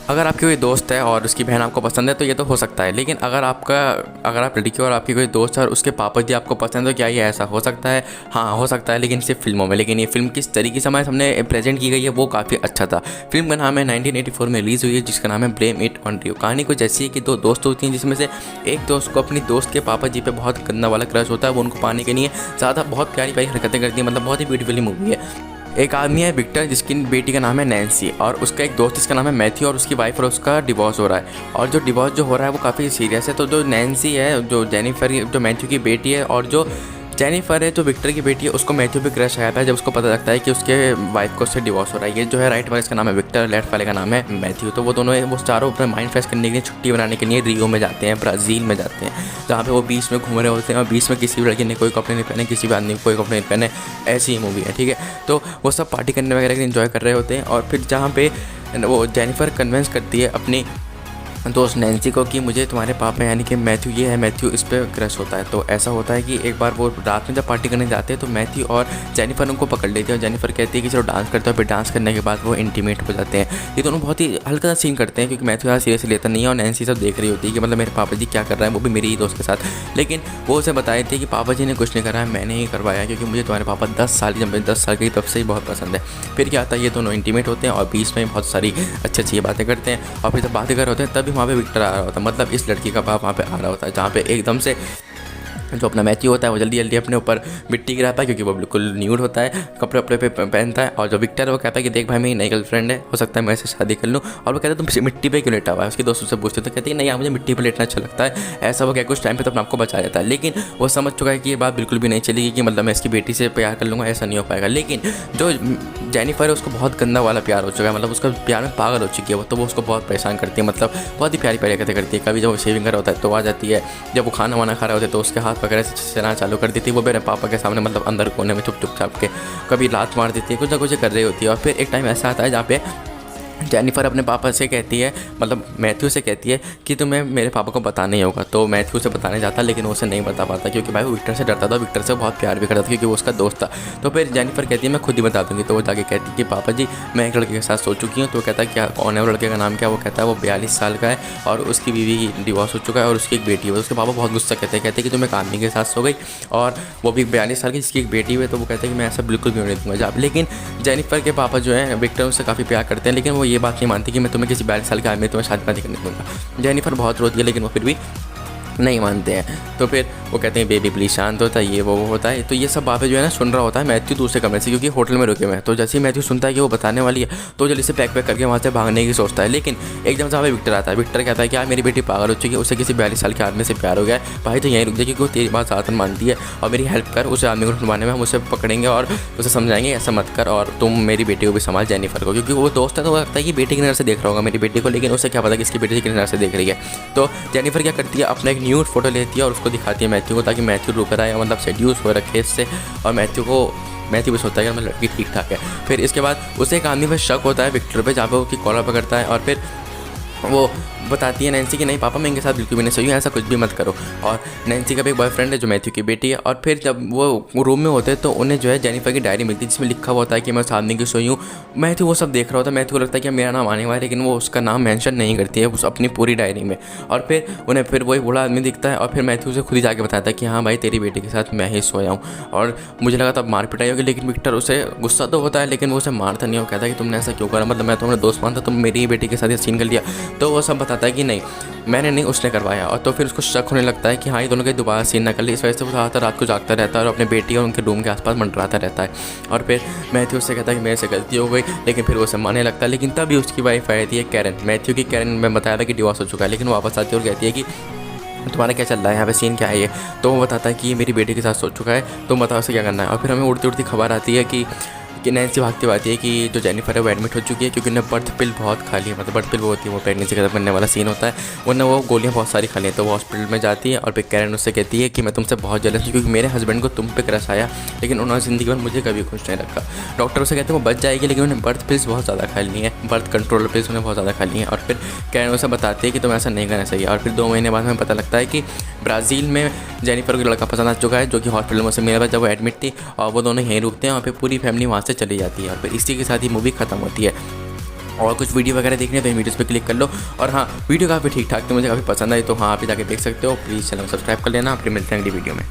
अगर आपके कोई दोस्त है और उसकी बहन आपको पसंद है तो ये तो हो सकता है, लेकिन अगर आप लड़की और आपकी कोई दोस्त है और उसके पापा जी आपको पसंद है, तो क्या ये ऐसा हो सकता है? हाँ, हो सकता है, लेकिन सिर्फ फिल्मों में। लेकिन ये फिल्म किस तरीके से हमारे सामने प्रेजेंट की गई है वो काफ़ी अच्छा था। फिल्म का नाम है 1984 में रिलीज़ हुई है, जिसका नाम है ब्लेम इट ऑन यू। कहानी कुछ ऐसी है कि दो दोस्त होती हैं, जिसमें से एक दोस्त को अपनी दोस्त के पापा जी पे बहुत गंदा वाला क्रश होता है। वो उनको पाने के लिए ज़्यादा बहुत प्यारी प्यारी हरकतें करती है, मतलब बहुत ही ब्यूटीफुली मूवी है। एक आदमी है विक्टर, जिसकी बेटी का नाम है नैन्सी, और उसका एक दोस्त जिसका नाम है मैथ्यू, और उसकी वाइफ और उसका डिवोर्स हो रहा है। और जो डिवोर्स जो हो रहा है वो काफ़ी सीरियस है। तो जो नैन्सी है, जो जेनिफर, जो मैथ्यू की बेटी है, और जो जेनिफर है जो विक्टर की बेटी है, उसको मैथ्यू पे क्रश आया था जब उसको पता लगता है कि उसके वाइफ को उससे डिवोर्स हो रहा है। ये जो है राइट वाले इसका नाम है विक्टर, लेफ्ट वाले का नाम है मैथ्यू। तो वो दोनों वो चारों अपना माइंड फ्रेश करने के लिए छुट्टी बनाने के लिए रियो में जाते हैं, ब्राज़ील में जाते हैं, जहाँ पे वो बीच में घूम रहे होते हैं और बीच में किसी भी लड़की ने कोई कपड़े नहीं पहने, किसी भी आदमी को कोई कपड़े नहीं पहने। ऐसी ही मूवी है, ठीक है। तो वो सब पार्टी करने वगैरह के इन्जॉय कर रहे होते हैं, और फिर जहाँ पे वो जेनिफर कन्विंस करती है अपनी दोस्त नैन्सी को कि मुझे तुम्हारे पापा यानी कि मैथ्यू, ये है मैथ्यू, इस पर क्रश होता है। तो ऐसा होता है कि एक बार वो रात में जब पार्टी करने जाते हैं तो मैथ्यू और जेनिफर उनको पकड़ लेती है, और जेनिफर कहती है कि चलो डांस करते हैं। फिर डांस करने के बाद वो इंटीमेट हो जाते हैं। ये दोनों बहुत ही हल्का सा सीन करते हैं, क्योंकि मैथ्यू ज़्यादा सीरियसली लेता नहीं है, और नैन्सी सब देख रही होती है कि मतलब मेरे पापा जी क्या कर रहे हैं, वो भी मेरी ही दोस्त के साथ। लेकिन वो उसे बताई थी कि पापा जी ने कुछ नहीं करा है, मैंने ही करवाया, क्योंकि मुझे तुम्हारे पापा 10 साल की, जब मैं 10 साल की तब से ही बहुत पसंद है। फिर क्या आता है, ये दोनों इंटीमेट होते हैं और बीच में बहुत सारी अच्छी अच्छी बातें करते हैं। और फिर जब बातें कर रहे होते हैं तभी वहाँ पे विक्टर आ रहा होता है, मतलब इस लड़की का बाप वहाँ पे आ रहा होता है, जहाँ पे एकदम से जो अपना मैथ्यू होता है वो जल्दी जल्दी अपने ऊपर मिट्टी गिराता है, क्योंकि वो बिल्कुल न्यूड होता है, कपड़े वपड़े पे पहनता है। और जो विक्टर है वो कहता है कि देख भाई, मेरी नई गर्लफ्रेंड है, हो सकता है मैं ऐसे शादी कर लूँ। और वो कहता है तुम मिट्टी पे क्यों लेटा हुआ है? उसके दोस्तों से पूछते तो कहती है नहीं यार, मुझे मिट्टी पे लेटना अच्छा लगता है। ऐसा वो क्या कुछ टाइम पे तो अपने आपको बचा जाता है, लेकिन वो समझ चुका है कि ये बात बिल्कुल भी नहीं चलेगी कि मतलब मैं इसकी बेटी से प्यार कर लूँगा, ऐसा नहीं हो पाएगा। लेकिन जो जेनिफर है उसको बहुत गंदा वाला प्यार हो चुका है, मतलब उसका प्यार में पागल हो चुकी है वो। तो वो उसको बहुत परेशान करती है, मतलब बहुत ही प्यारी प्यारी हरकतें करती है। कभी जब वो शेविंग कर रहा होता है तो आ जाती है, जब वो खाना वाना खा रहे होते हैं तो उसके हाथ वगैरह से चलाना चालू कर देती है वो मेरे पापा के सामने, मतलब अंदर कोने में चुप छाप के। कभी लात मार देती है, कुछ ना कुछ कर रही होती है। और फिर एक टाइम ऐसा आता है जहाँ पे जेनिफर अपने पापा से कहती है, मतलब मैथ्यू से कहती है कि तुम्हें मेरे पापा को बताना ही होगा। तो मैथ्यू से बताने जाता, लेकिन वो उसे नहीं बता पाता, क्योंकि भाई वो विक्टर से डरता था, विक्टर से बहुत प्यार भी करता था, क्योंकि वो उसका दोस्त था। तो फिर जेनिफर कहती है मैं खुद ही बता दूंगी। तो वो जाके कहती है कि पापा जी, मैं एक लड़के के साथ सो चुकी हूँ। तो वो कहता है क्या, कौन है वो लड़के का नाम क्या? वो कहता है वो 42 साल का है और उसकी बीवी डिवोर्स हो चुका है और उसकी एक बेटी है। उसके पापा बहुत गुस्सा कहते हैं कि तुम एक आदमी के साथ सो गई और वो भी 42 साल की, जिसकी एक बेटी है। तो वो कहते हैं कि मैं ऐसा बिल्कुल भी नहीं दूंगा जब। लेकिन जेनिफर के पापा जो है विक्टर उससे काफ़ी प्यार करते हैं, लेकिन वो ये बात नहीं मानती कि मैं तुम्हें किसी 42 साल के आदमी तुम्हें शादी नहीं करने दूंगा। जेनिफर बहुत रोती है, लेकिन वो फिर भी नहीं मानते हैं। तो फिर वो कहते हैं बेबी प्लीज शांत होता है, ये वो होता है। तो ये सब बातें जो है ना सुन रहा होता है मैथ्यू दूसरे कमरे से, क्योंकि होटल में रुके हुए हैं। तो जैसे ही मैथ्यू सुनता है कि वो बताने वाली है तो जल्दी से पैक करके वहाँ से भागने की सोचता है। लेकिन एकदम से विक्टर आता है। विक्टर कहता है कि यार मेरी बेटी पागल हो चुकी है, उसे किसी 42 साल के आदमी से प्यार हो गया है, भाई तो यहीं रुक जाए, क्योंकि वो तेरी बात ज़्यादा मानती है और मेरी हेल्प कर, उस आदमी को ढूंढवाने में हम उसे पकड़ेंगे और उसे समझाएंगे ऐसा मत कर, और तुम मेरी बेटी को भी संभाल, जेनिफर को, क्योंकि वो दोस्त है। तो वो लगता है कि बेटी की नज़र से देख रहा होगा मेरी बेटी को, लेकिन उसे क्या पता कि इसकी बेटी की नज़र से देख रही है। तो जेनिफर क्या करती है, अपना एक न्यूड फोटो लेती है और उसको दिखाती है मैथ्यू को, ताकि मैथ्यू रुक रहा है, मतलब सेड्यूस हो रखे इससे। और मैथ्यू भी सोचता है कि मतलब लड़की ठीक ठाक है। फिर इसके बाद उसे एक आदमी पर शक होता है, विक्टर पे, जहाँ पे उसकी कॉलर पकड़ता है। और फिर वो बताती है नैन्सी कि नहीं पापा मैं इनके साथ बिल्कुल भी नहीं सही हूँ, ऐसा कुछ भी मत करो। और नैन्सी का भी एक बॉयफ्रेंड है जो मैथ्यू की बेटी है। और फिर जब वो रूम में होते हैं तो उन्हें जो है जेनिफर की डायरी मिलती है, जिसमें लिखा हुआ होता है कि मैं उस आदमी की सोई हूँ। मैथ्यू वो सब देख रहा होता है, मैथ्यू को लगता है कि मेरा नाम आने वाला है, लेकिन वो उसका नाम मेंशन नहीं करती है उस अपनी पूरी डायरी में। और फिर उन्हें फिर वही बूढ़ा आदमी दिखता है, और फिर मैथ्यू से खुद ही जाके बताता है कि हाँ भाई तेरी बेटी के साथ मैं ही सोया हूँ। और मुझे लगा तब मार पिटाई होगी, लेकिन विक्टर उसे गुस्सा तो होता है, लेकिन वो उसे मारता नहीं हो, कहता है कि तुमने ऐसा क्यों करा, मतलब मैं तुम्हारा दोस्त मानता, तुम मेरी ही बेटी के साथ ये सीन कर लिया। तो वो सब बताता है कि नहीं मैंने नहीं, उसने करवाया। और तो फिर उसको शक होने लगता है कि हाँ ये दोनों के दोबारा सीन ना कर ले। इस वजह से वो ज़्यादातर रात को जागता रहता है और अपने बेटी और उनके रूम के आसपास मंडराता रहता है। और फिर मैथ्यू उससे कहता है कि मेरे से गलती हो गई, लेकिन फिर वो उसे मानने लगता है। लेकिन तभी उसकी वाइफ आई थी कैरन, मैथ्यू की कैरन, में बताया था कि डिवोर्स हो चुका है, लेकिन वो वापस आती है और कहती है कि तुम्हारा क्या चल रहा है यहाँ पे, सीन क्या है ये। तो वो बताता है कि ये मेरी बेटी के साथ सो चुका है, तुम बताओ उसे क्या करना है। और फिर हमें उड़ती उड़ती खबर आती है कि नैन्सी भागती आती है कि जो जेनिफर है वो एडमिट हो चुकी है, क्योंकि उन्हें बर्थ पिल बहुत खा ली है, मतलब बर्थ पिल वो होती है वो प्रेगनेंसी खत्म करने वाला सीन होता है, उन्हें वो गोलियां बहुत सारी खा ली हैं। तो वो हॉस्पिटल में जाती है और फिर कैरन उससे कहती है कि मैं तुमसे बहुत जलस हूँ, क्योंकि मेरे हस्बैंड को तुम पे क्रश आया, लेकिन उन्होंने ज़िंदगी भर मुझे कभी खुश नहीं रखा। डॉक्टर उसे कहते हैं वो बच जाएगी, लेकिन उन्हें बर्थ पिल्स बहुत ज़्यादा खा ली है, बर्थ कंट्रोल पिल्स उन्हें बहुत ज़्यादा खा ली हैं। और फिर कैरन उसे बताती है कि तुम ऐसा नहीं करना चाहिए। और फिर 2 महीने बाद हमें पता लगता है कि ब्राज़ील में जेनिफर को लड़का पसंद आ चुका है, जो कि हॉस्पिटल में उसे मिला जब वो एडमिट थी, और वो दोनों यहीं रुकते हैं और फिर पूरी फैमिली वहाँ से चली जाती है। और फिर इसी के साथ ही मूवी ख़त्म होती है। और कुछ वीडियो वगैरह देखने तो इन वीडियोस पे क्लिक कर लो। और हाँ, वीडियो काफ़ी ठीक ठाक तो मुझे काफ़ी पसंद आई, तो हाँ आप जाके देख सकते हो। प्लीज़ चैनल को सब्सक्राइब कर लेना। फिर मिलते हैं अगली वीडियो में।